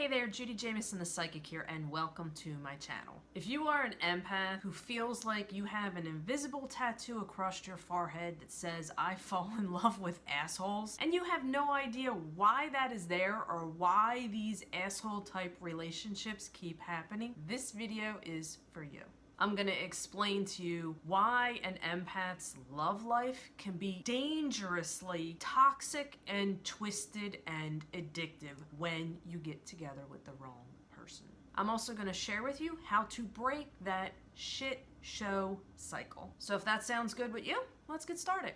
Hey there, Judi, Jamieson the Psychic here, and welcome to my channel. If you are an empath who feels like you have an invisible tattoo across your forehead that says, "I fall in love with assholes," and you have no idea why that is there or why these asshole type relationships keep happening, this video is for you. I'm going to explain to you why an empath's love life can be dangerously toxic and twisted and addictive when you get together with the wrong person. I'm also going to share with you how to break that shit show cycle. So if that sounds good with you, let's get started.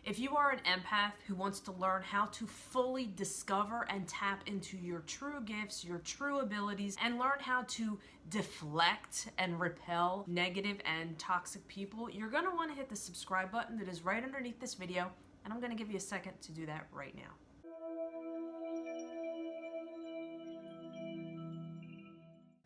If you are an empath who wants to learn how to fully discover and tap into your true gifts, your true abilities, and learn how to deflect and repel negative and toxic people, you're going to want to hit the subscribe button that is right underneath this video, and I'm going to give you a second to do that right now.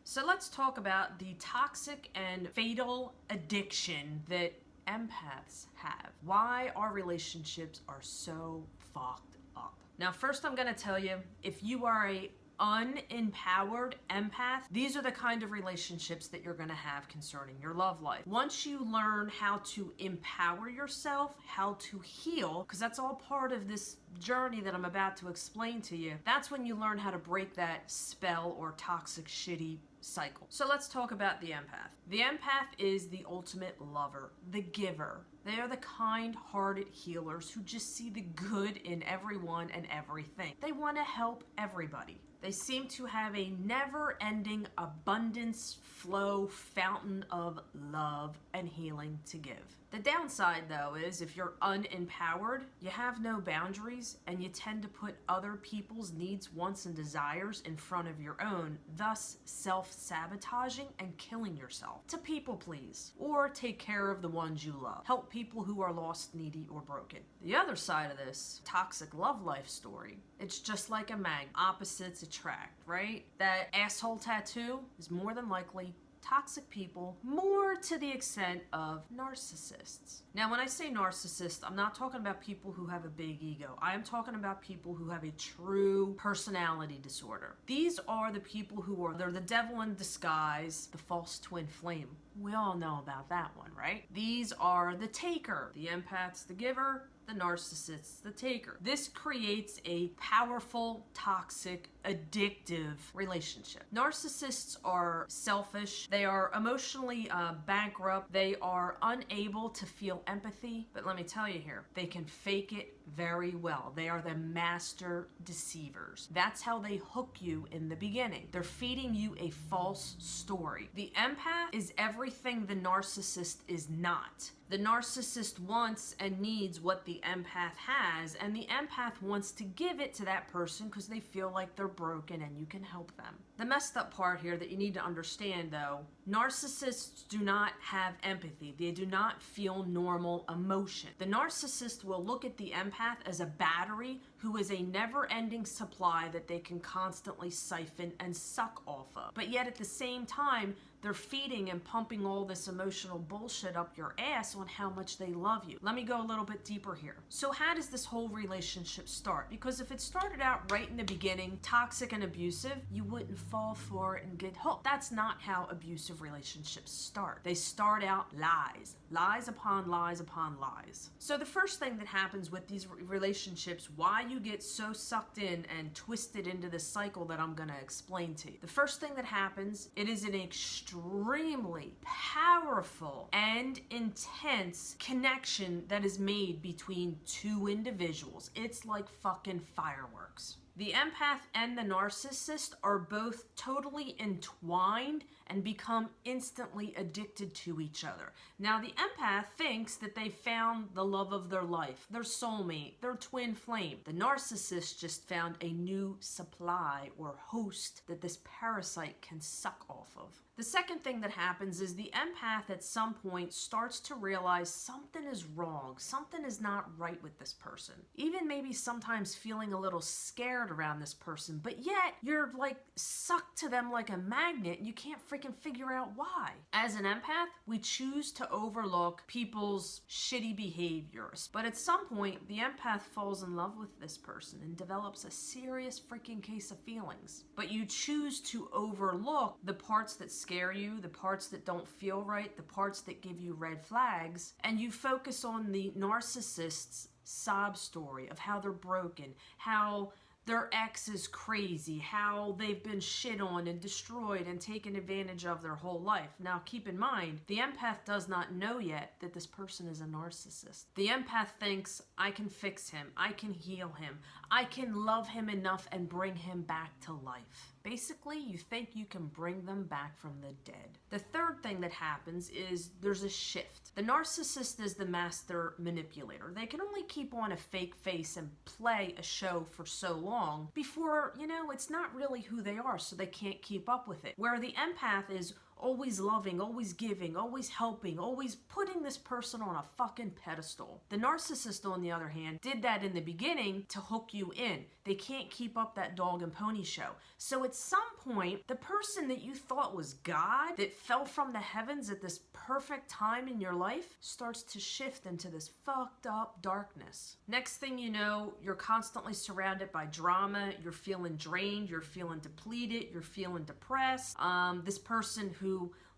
So let's talk about the toxic and fatal addiction that empaths have. Why our relationships are so fucked up. Now, first I'm going to tell you, if you are a unempowered empath, these are the kind of relationships that you're going to have concerning your love life. Once you learn how to empower yourself, how to heal, because that's all part of this journey that I'm about to explain to you, that's when you learn how to break that spell or toxic, shitty cycle. So let's talk about the empath. The empath is the ultimate lover, the giver. They are the kind-hearted healers who just see the good in everyone and everything. They want to help everybody. They seem to have a never-ending abundance flow fountain of love and healing to give. The downside, though, is if you're unempowered, you have no boundaries and you tend to put other people's needs, wants, and desires in front of your own, thus self-sabotaging and killing yourself. To people please, or take care of the ones you love. Help people who are lost, needy, or broken. The other side of this toxic love life story, it's just like a magnet. Opposites attract, right? That asshole tattoo is more than likely toxic people, more to the extent of narcissists. Now, when I say narcissist, I'm not talking about people who have a big ego. I am talking about people who have a true personality disorder. These are the people they're the devil in disguise, the false twin flame. We all know about that one, right? These are the taker. The empath's the giver, the narcissist's the taker. This creates a powerful, toxic, addictive relationship. Narcissists are selfish. They are emotionally bankrupt. They are unable to feel empathy. But let me tell you here, they can fake it very well. They are the master deceivers. That's how they hook you in the beginning. They're feeding you a false story. The empath is everything the narcissist is not. The narcissist wants and needs what the empath has, and the empath wants to give it to that person because they feel like they're broken and you can help them. The messed up part here that you need to understand, though, narcissists do not have empathy. They do not feel normal emotion. The narcissist will look at the empath as a battery who is a never-ending supply that they can constantly siphon and suck off of. But yet at the same time, they're feeding and pumping all this emotional bullshit up your ass on how much they love you. Let me go a little bit deeper here. So how does this whole relationship start? Because if it started out right in the beginning, toxic and abusive, you wouldn't fall for it and get hooked. That's not how abusive relationships start. They start out lies. Lies upon lies upon lies. So the first thing that happens with these relationships, why you get so sucked in and twisted into this cycle that I'm going to explain to you. The first thing that happens, it is an extremely powerful and intense connection that is made between two individuals. It's like fucking fireworks. The empath and the narcissist are both totally entwined and become instantly addicted to each other. Now, the empath thinks that they found the love of their life, their soulmate, their twin flame. The narcissist just found a new supply or host that this parasite can suck off of. The second thing that happens is the empath at some point starts to realize something is wrong, something is not right with this person. Even maybe sometimes feeling a little scared centered around this person, but yet you're like sucked to them like a magnet and you can't freaking figure out why. As an empath, we choose to overlook people's shitty behaviors, but at some point, the empath falls in love with this person and develops a serious freaking case of feelings. But you choose to overlook the parts that scare you, the parts that don't feel right, the parts that give you red flags, and you focus on the narcissist's sob story of how they're broken, how their ex is crazy, how they've been shit on and destroyed and taken advantage of their whole life. Now, keep in mind, the empath does not know yet that this person is a narcissist. The empath thinks, I can fix him, I can heal him, I can love him enough and bring him back to life. Basically, you think you can bring them back from the dead. The third thing that happens is there's a shift. The narcissist is the master manipulator. They can only keep on a fake face and play a show for so long before, it's not really who they are, so they can't keep up with it. Where the empath is always loving, always giving, always helping, always putting this person on a fucking pedestal. The narcissist, on the other hand, did that in the beginning to hook you in. They can't keep up that dog and pony show. So at some point, the person that you thought was God, that fell from the heavens at this perfect time in your life, starts to shift into this fucked up darkness. Next thing you know, you're constantly surrounded by drama, you're feeling drained, you're feeling depleted, you're feeling depressed. This person who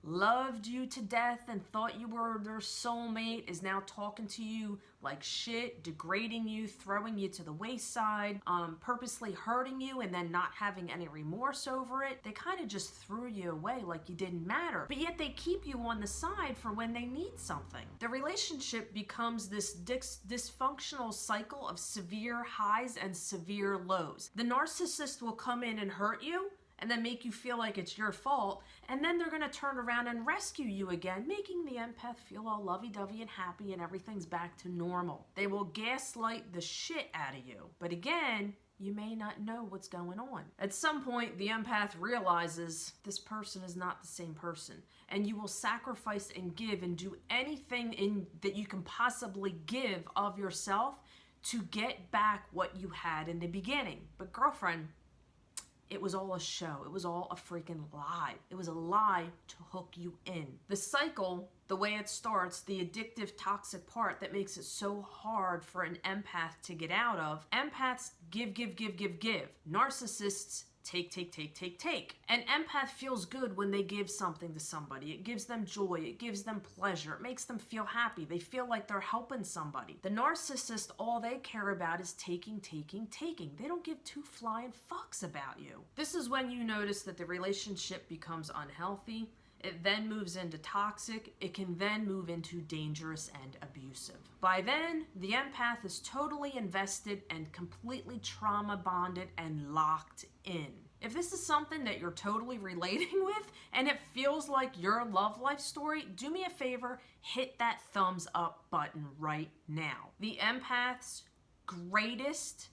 loved you to death and thought you were their soulmate is now talking to you like shit, degrading you, throwing you to the wayside, purposely hurting you and then not having any remorse over it. They kind of just threw you away like you didn't matter, but yet they keep you on the side for when they need something. The relationship becomes this dysfunctional cycle of severe highs and severe lows. The narcissist will come in and hurt you and then make you feel like it's your fault, and then they're gonna turn around and rescue you again, making the empath feel all lovey-dovey and happy and everything's back to normal. They will gaslight the shit out of you, but again, you may not know what's going on. At some point, the empath realizes this person is not the same person, and you will sacrifice and give and do anything that you can possibly give of yourself to get back what you had in the beginning. But girlfriend, it was all a show. It was all a freaking lie. It was a lie to hook you in. The cycle, the way it starts, the addictive, toxic part that makes it so hard for an empath to get out of. Empaths give. Narcissists take. An empath feels good when they give something to somebody. It gives them joy. It gives them pleasure. It makes them feel happy. They feel like they're helping somebody. The narcissist, all they care about is taking. They don't give two flying fucks about you. This is when you notice that the relationship becomes unhealthy. It then moves into toxic. It can then move into dangerous and abusive. By then, the empath is totally invested and completely trauma bonded and locked in. If this is something that you're totally relating with and it feels like your love life story, do me a favor, hit that thumbs up button right now. The empath's greatest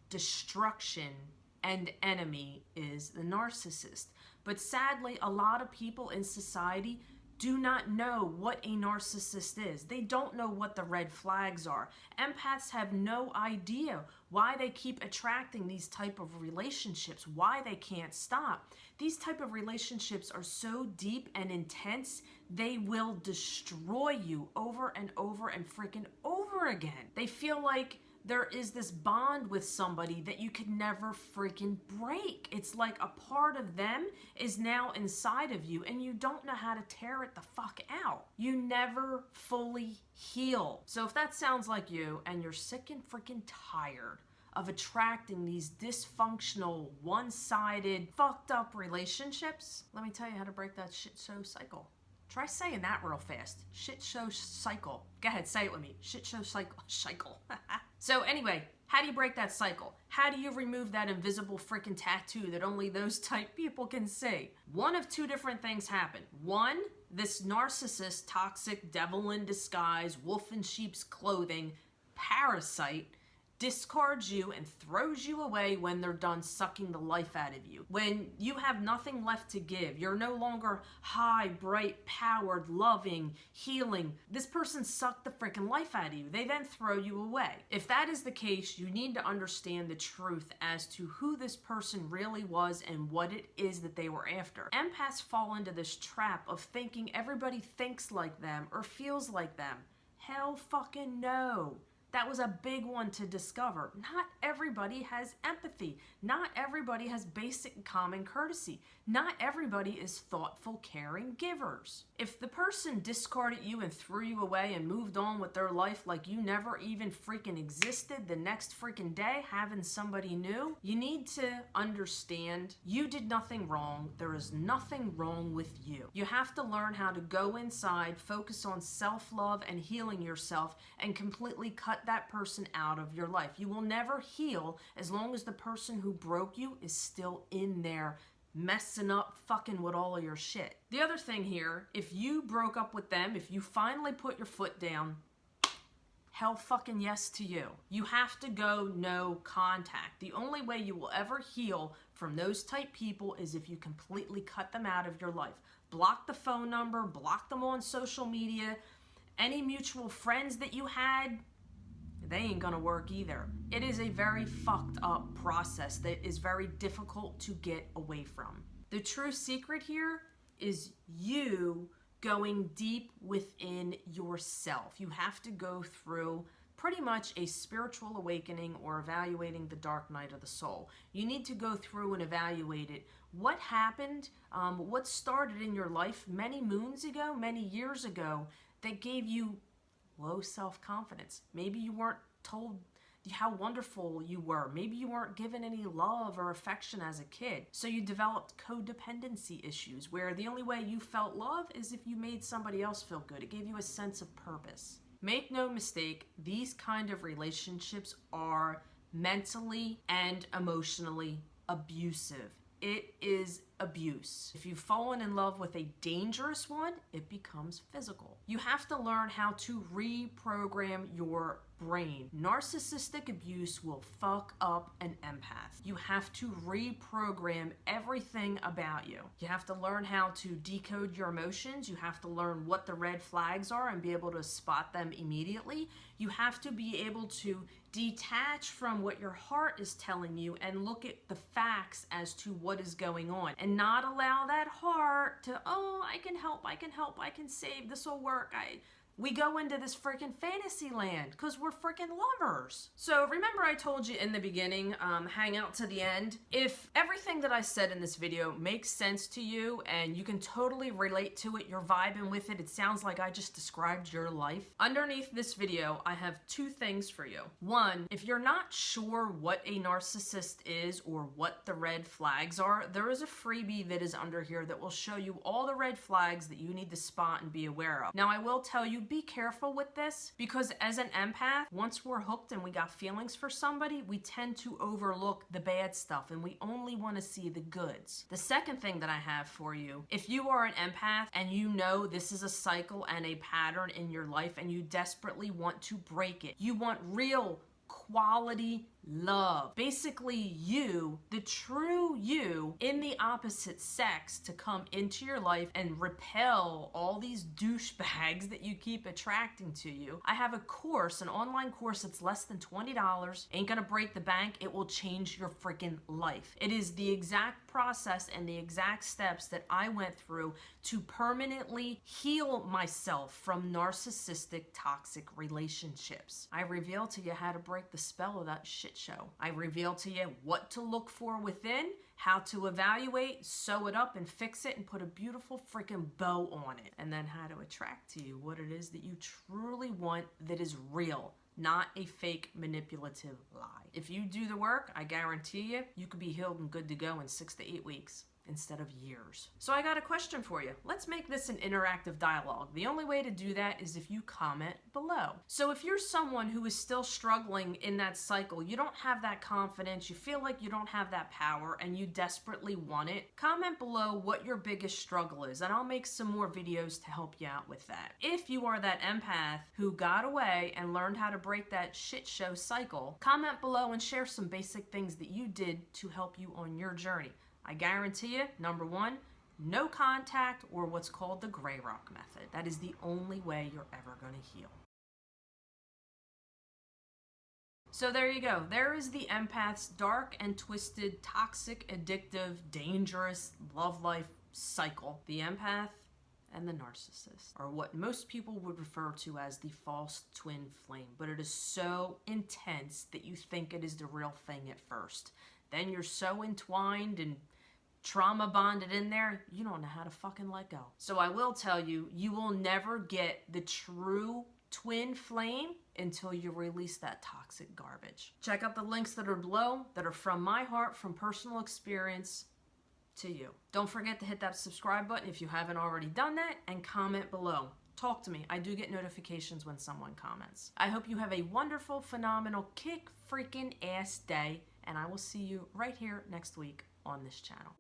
destruction and enemy is the narcissist. But sadly, a lot of people in society do not know what a narcissist is. They don't know what the red flags are. Empaths have no idea why they keep attracting these type of relationships, why they can't stop. These type of relationships are so deep and intense, they will destroy you over and over and freaking over again. They feel like there is this bond with somebody that you could never freaking break. It's like a part of them is now inside of you and you don't know how to tear it the fuck out. You never fully heal. So if that sounds like you and you're sick and freaking tired of attracting these dysfunctional, one-sided, fucked up relationships, let me tell you how to break that shit show cycle. Try saying that real fast. Shit show cycle. Go ahead, say it with me. Shit show cycle. So anyway, how do you break that cycle? How do you remove that invisible freaking tattoo that only those type people can see? One of two different things happen. One, this narcissist, toxic, devil in disguise, wolf in sheep's clothing, parasite discards you and throws you away when they're done sucking the life out of you. When you have nothing left to give, you're no longer high, bright, powered, loving, healing. This person sucked the freaking life out of you. They then throw you away. If that is the case, you need to understand the truth as to who this person really was and what it is that they were after. Empaths fall into this trap of thinking everybody thinks like them or feels like them. Hell fucking no. That was a big one to discover. Not everybody has empathy. Not everybody has basic common courtesy. Not everybody is thoughtful, caring givers. If the person discarded you and threw you away and moved on with their life like you never even freaking existed the next freaking day having somebody new, you need to understand you did nothing wrong. There is nothing wrong with you. You have to learn how to go inside, focus on self-love and healing yourself, and completely cut that person out of your life. You will never heal as long as the person who broke you is still in there messing up, fucking with all of your shit. The other thing here, if you broke up with them, if you finally put your foot down, hell fucking yes to you. You have to go no contact. The only way you will ever heal from those type people is if you completely cut them out of your life. Block the phone number, block them on social media. Any mutual friends that you had, they ain't gonna work either. It is a very fucked up process that is very difficult to get away from. The true secret here is you going deep within yourself. You have to go through pretty much a spiritual awakening or evaluating the dark night of the soul. You need to go through and evaluate it. What happened, what started in your life many moons ago, many years ago, that gave you low self-confidence. Maybe you weren't told how wonderful you were. Maybe you weren't given any love or affection as a kid. So you developed codependency issues where the only way you felt love is if you made somebody else feel good. It gave you a sense of purpose. Make no mistake, these kind of relationships are mentally and emotionally abusive. It is abuse. If you've fallen in love with a dangerous one, it becomes physical. You have to learn how to reprogram your brain. Narcissistic abuse will fuck up an empath. You have to reprogram everything about you. You have to learn how to decode your emotions. You have to learn what the red flags are and be able to spot them immediately. You have to be able to detach from what your heart is telling you and look at the facts as to what is going on, and not allow that heart to, oh, I can help, I can save, this will work. We go into this freaking fantasy land because we're freaking lovers. So remember I told you in the beginning, hang out to the end. If everything that I said in this video makes sense to you and you can totally relate to it, you're vibing with it, it sounds like I just described your life. Underneath this video, I have two things for you. One, if you're not sure what a narcissist is or what the red flags are, there is a freebie that is under here that will show you all the red flags that you need to spot and be aware of. Now I will tell you, be careful with this, because as an empath, once we're hooked and we got feelings for somebody, we tend to overlook the bad stuff and we only want to see the goods. The second thing that I have for you, if you are an empath and you know this is a cycle and a pattern in your life and you desperately want to break it, you want real quality love. Basically you, the true you in the opposite sex, to come into your life and repel all these douchebags that you keep attracting to you. I have a course, an online course that's less than $20. Ain't gonna break the bank. It will change your freaking life. It is the exact process and the exact steps that I went through to permanently heal myself from narcissistic, toxic relationships. I reveal to you how to break the spell of that shit show. I reveal to you what to look for within, how to evaluate, sew it up and fix it and put a beautiful freaking bow on it, and then how to attract to you what it is that you truly want that is real, not a fake manipulative lie. If you do the work, I guarantee you, you could be healed and good to go in 6 to 8 weeks. instead of years. So I got a question for you. Let's make this an interactive dialogue. The only way to do that is if you comment below. So if you're someone who is still struggling in that cycle, you don't have that confidence, you feel like you don't have that power, and you desperately want it, comment below what your biggest struggle is, and I'll make some more videos to help you out with that. If you are that empath who got away and learned how to break that shit show cycle, comment below and share some basic things that you did to help you on your journey. I guarantee you, number one, no contact, or what's called the gray rock method. That is the only way you're ever going to heal. So there you go. There is the empath's dark and twisted, toxic, addictive, dangerous love life cycle. The empath and the narcissist are what most people would refer to as the false twin flame, but it is so intense that you think it is the real thing at first. Then you're so entwined and trauma bonded in there, you don't know how to fucking let go. So I will tell you, you will never get the true twin flame until you release that toxic garbage. Check out the links that are below that are from my heart, from personal experience to you. Don't forget to hit that subscribe button if you haven't already done that, and comment below. Talk to me. I do get notifications when someone comments. I hope you have a wonderful, phenomenal, kick freaking ass day, and I will see you right here next week on this channel.